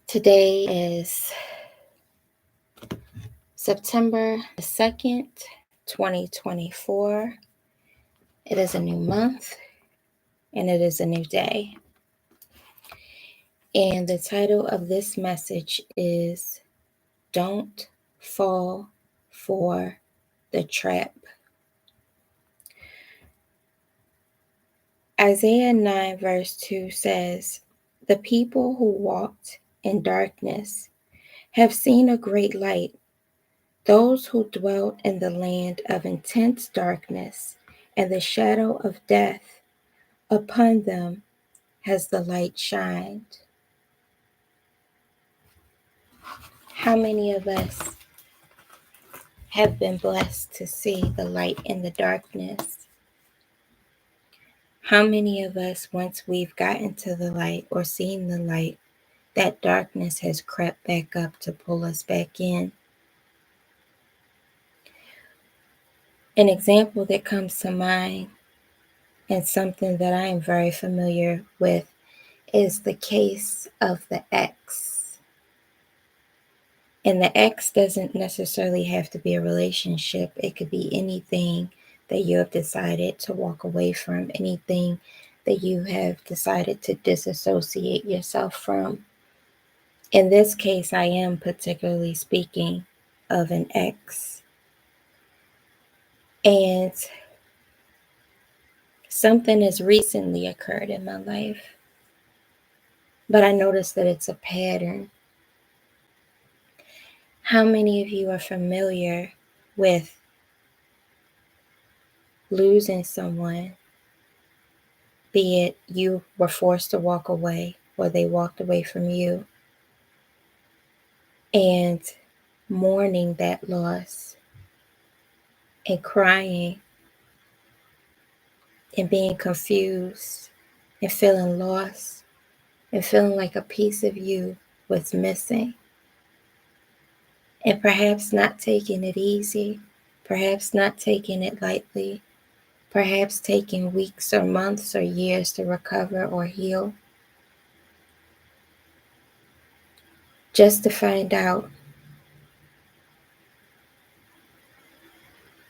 Today is September the 2nd, 2024. It is a new month and it is a new day. And the title of this message is Don't Fall for the Trap. Isaiah 9 verse 2 says, "The people who walked in darkness have seen a great light. Those who dwelt in the land of intense darkness and the shadow of death, upon them has the light shined." How many of us have been blessed to see the light in the darkness? How many of us, once we've gotten to the light or seen the light, that darkness has crept back up to pull us back in? An example that comes to mind, and something that I am very familiar with, is the case of the ex. And the ex doesn't necessarily have to be a relationship. It could be anything that you have decided to walk away from, anything that you have decided to disassociate yourself from. In this case, I am particularly speaking of an ex. And something has recently occurred in my life, but I noticed that it's a pattern. How many of you are familiar with losing someone, be it you were forced to walk away or they walked away from you, and mourning that loss and crying and being confused and feeling lost and feeling like a piece of you was missing, and perhaps not taking it easy, perhaps not taking it lightly, perhaps taking weeks or months or years to recover or heal, just to find out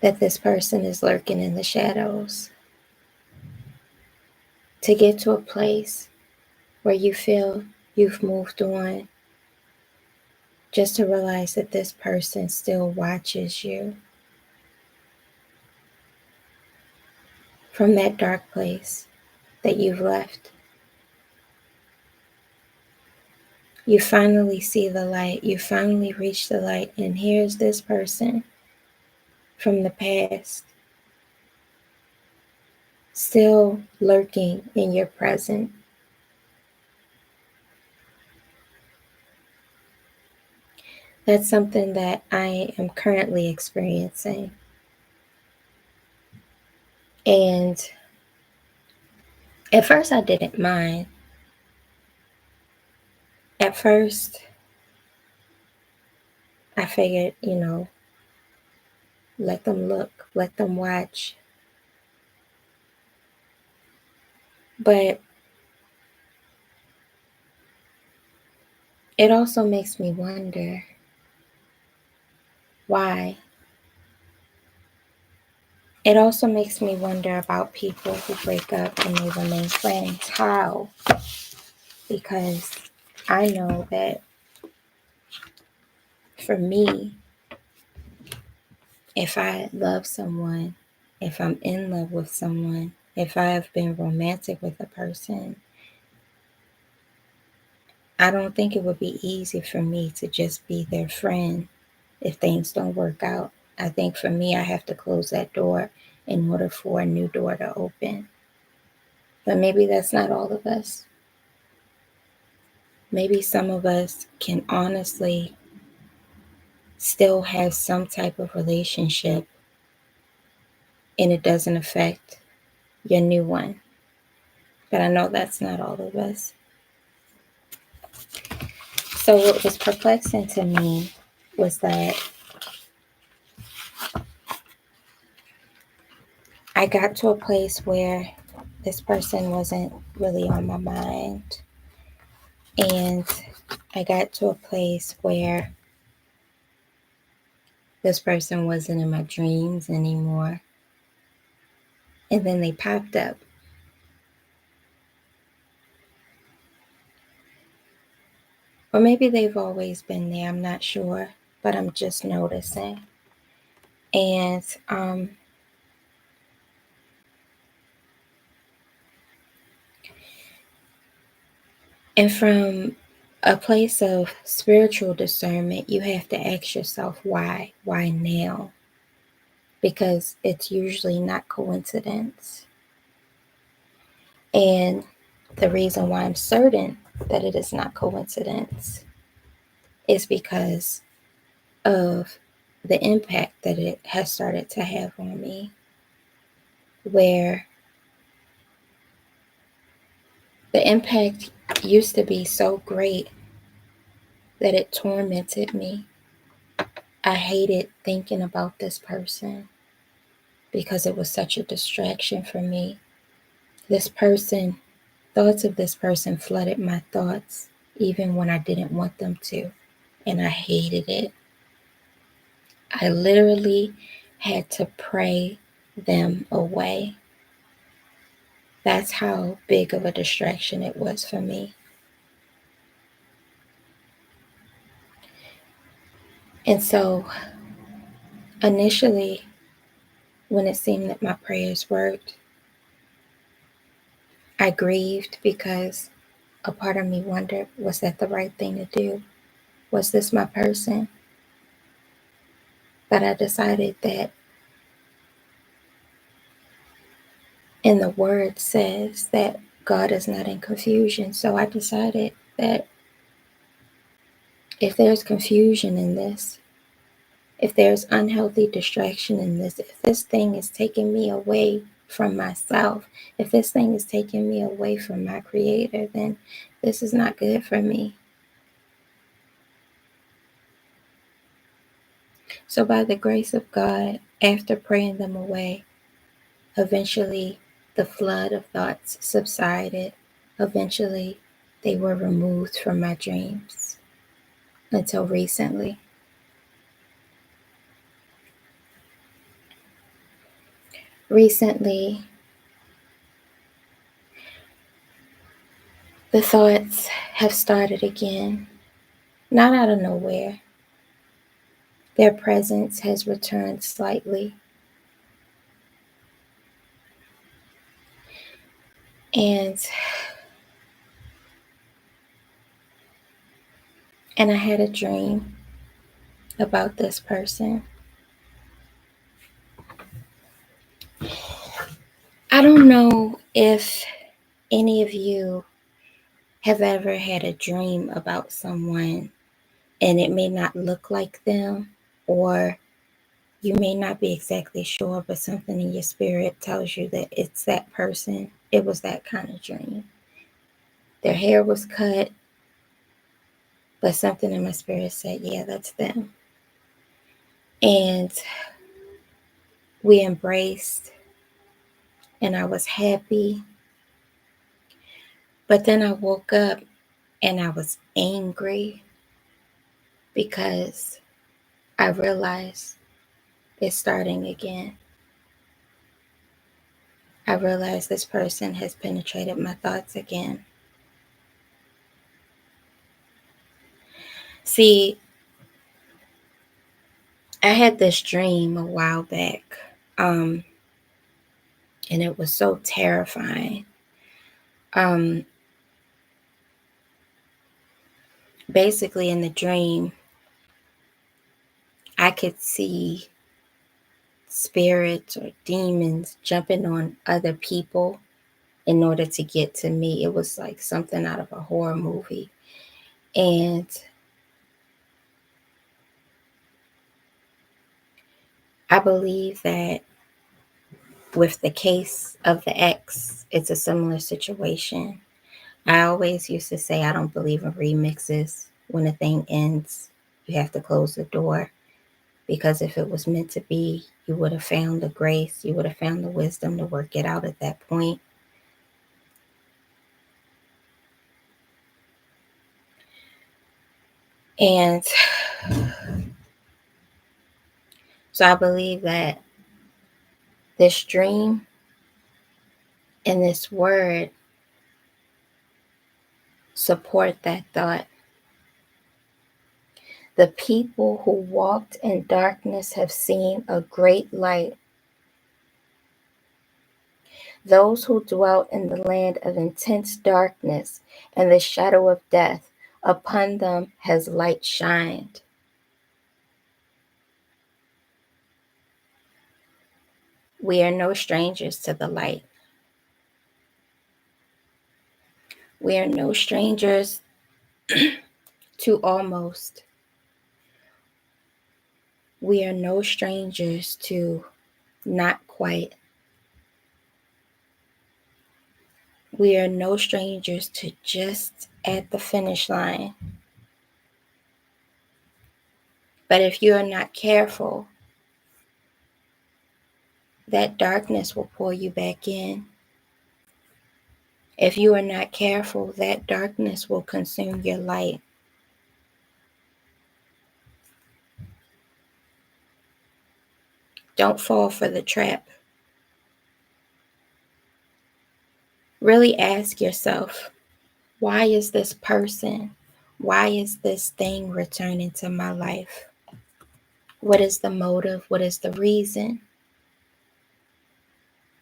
that this person is lurking in the shadows, to get to a place where you feel you've moved on, just to realize that this person still watches you from that dark place that you've left. You finally see the light, you finally reach the light, and here's this person from the past still lurking in your present. That's something that I am currently experiencing. And at first I didn't mind. At first I figured, let them look, let them watch. But it also makes me wonder why. It also makes me wonder about people who break up and they remain friends. How? Because I know that for me, if I love someone, if I'm in love with someone, if I have been romantic with a person, I don't think it would be easy for me to just be their friend if things don't work out. I think for me, I have to close that door in order for a new door to open. But maybe that's not all of us. Maybe some of us can honestly still have some type of relationship and it doesn't affect your new one. But I know that's not all of us. So what was perplexing to me was that I got to a place where this person wasn't really on my mind. And I got to a place where this person wasn't in my dreams anymore. And then they popped up. Or maybe they've always been there, I'm not sure, but I'm just noticing. And from a place of spiritual discernment, you have to ask yourself why? Why now? Because it's usually not coincidence. And the reason why I'm certain that it is not coincidence is because of the impact that it has started to have on me, where the impact used to be so great that it tormented me. I hated thinking about this person because it was such a distraction for me. This person, thoughts of this person flooded my thoughts even when I didn't want them to, and I hated it. I literally had to pray them away. That's how big of a distraction it was for me. And so initially, when it seemed that my prayers worked, I grieved because a part of me wondered, was that the right thing to do? Was this my person? But I decided that, and the word says that God is not in confusion. So I decided that if there's confusion in this, if there's unhealthy distraction in this, if this thing is taking me away from myself, if this thing is taking me away from my creator, then this is not good for me. So by the grace of God, after praying them away, eventually the flood of thoughts subsided. Eventually they were removed from my dreams until recently. Recently, the thoughts have started again, not out of nowhere. Their presence has returned slightly. And I had a dream about this person. I don't know if any of you have ever had a dream about someone and it may not look like them, or you may not be exactly sure, but something in your spirit tells you that it's that person. It was that kind of dream. Their hair was cut, but something in my spirit said, yeah, that's them. And we embraced, and I was happy. But then I woke up and I was angry because I realized it's starting again. I realized this person has penetrated my thoughts again. See, I had this dream a while back, and it was so terrifying. Um, Basically, in the dream, I could see spirits or demons jumping on other people in order to get to me. It was like something out of a horror movie. And I believe that with the case of the ex, it's a similar situation. I always used to say I don't believe in remixes. When a thing ends, you have to close the door, because if it was meant to be, you would have found the grace, you would have found the wisdom to work it out at that point. And so I believe that this dream and this word support that thought. The people who walked in darkness have seen a great light. Those who dwelt in the land of intense darkness and the shadow of death, upon them has light shined. We are no strangers to the light. We are no strangers to almost. We are no strangers to not quite. We are no strangers to just at the finish line. But if you are not careful, that darkness will pull you back in. If you are not careful, that darkness will consume your light. Don't fall for the trap. Really ask yourself, why is this person, why is this thing returning to my life? What is the motive? What is the reason?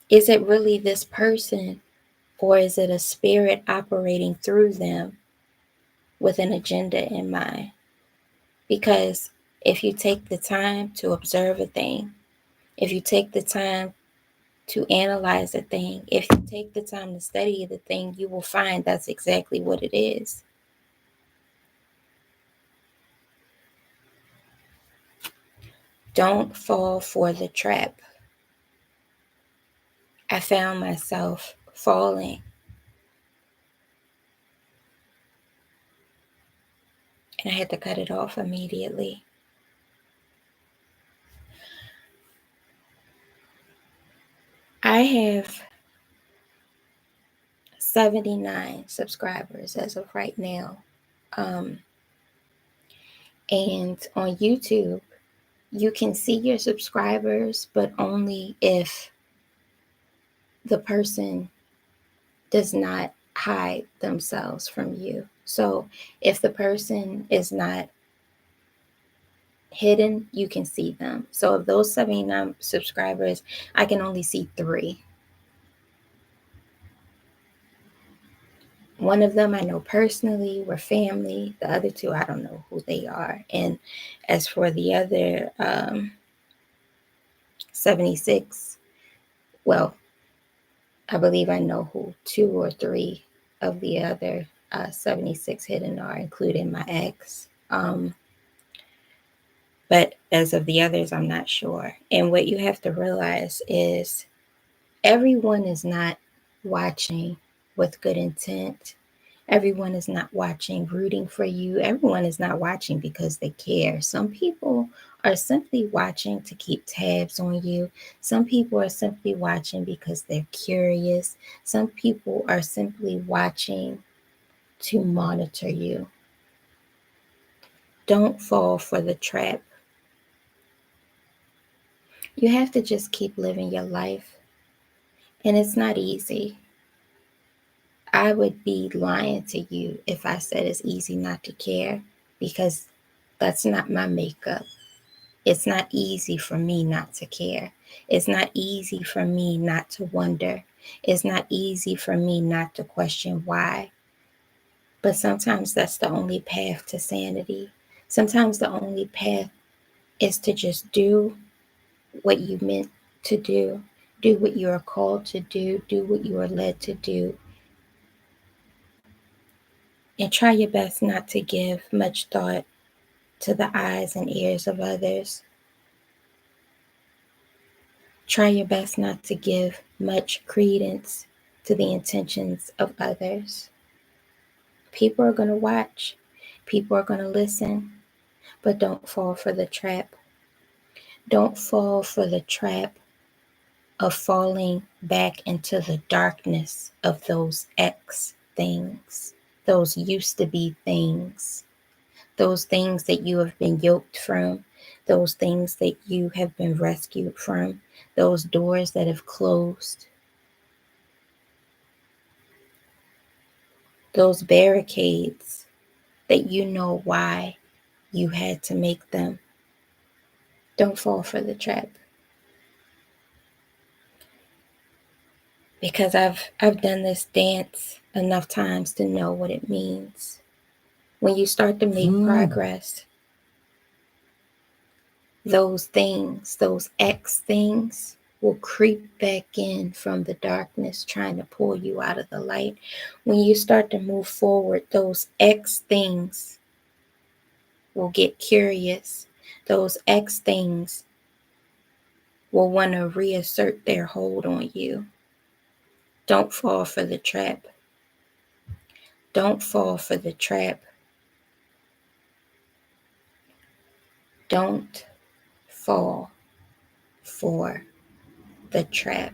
Is it really this person, or is it a spirit operating through them with an agenda in mind? Because if you take the time to observe a thing, if you take the time to analyze a thing, if you take the time to study the thing, you will find that's exactly what it is. Don't fall for the trap. I found myself falling, and I had to cut it off immediately. I have 79 subscribers as of right now. And on YouTube, you can see your subscribers, but only if the person does not hide themselves from you. So if the person is not hidden, you can see them. So of those 79 subscribers, I can only see 3. One of them I know personally, we're family. The other 2, I don't know who they are. And as for the other 76, well, I believe I know who 2 or 3 of the other 76 hidden are, including my ex. But as of the others, I'm not sure. And what you have to realize is everyone is not watching with good intent. Everyone is not watching rooting for you. Everyone is not watching because they care. Some people are simply watching to keep tabs on you. Some people are simply watching because they're curious. Some people are simply watching to monitor you. Don't fall for the trap. You have to just keep living your life. And it's not easy. I would be lying to you if I said it's easy not to care, because that's not my makeup. It's not easy for me not to care. It's not easy for me not to wonder. It's not easy for me not to question why. But sometimes that's the only path to sanity. Sometimes the only path is to just do what you meant to do what you are called to do what you are led to do, and try your best not to give much thought to the eyes and ears of others. Try your best not to give much credence to the intentions of others. People are going to watch, people are going to listen, but don't fall for the trap. Don't fall for the trap of falling back into the darkness of those X things, those used to be things, those things that you have been yoked from, those things that you have been rescued from, those doors that have closed, those barricades that you know why you had to make them. Don't fall for the trap. Because I've done this dance enough times to know what it means. When you start to make progress, those things, those X things, will creep back in from the darkness trying to pull you out of the light. When you start to move forward, those X things will get curious. Those X things will want to reassert their hold on you. Don't fall for the trap. Don't fall for the trap. Don't fall for the trap.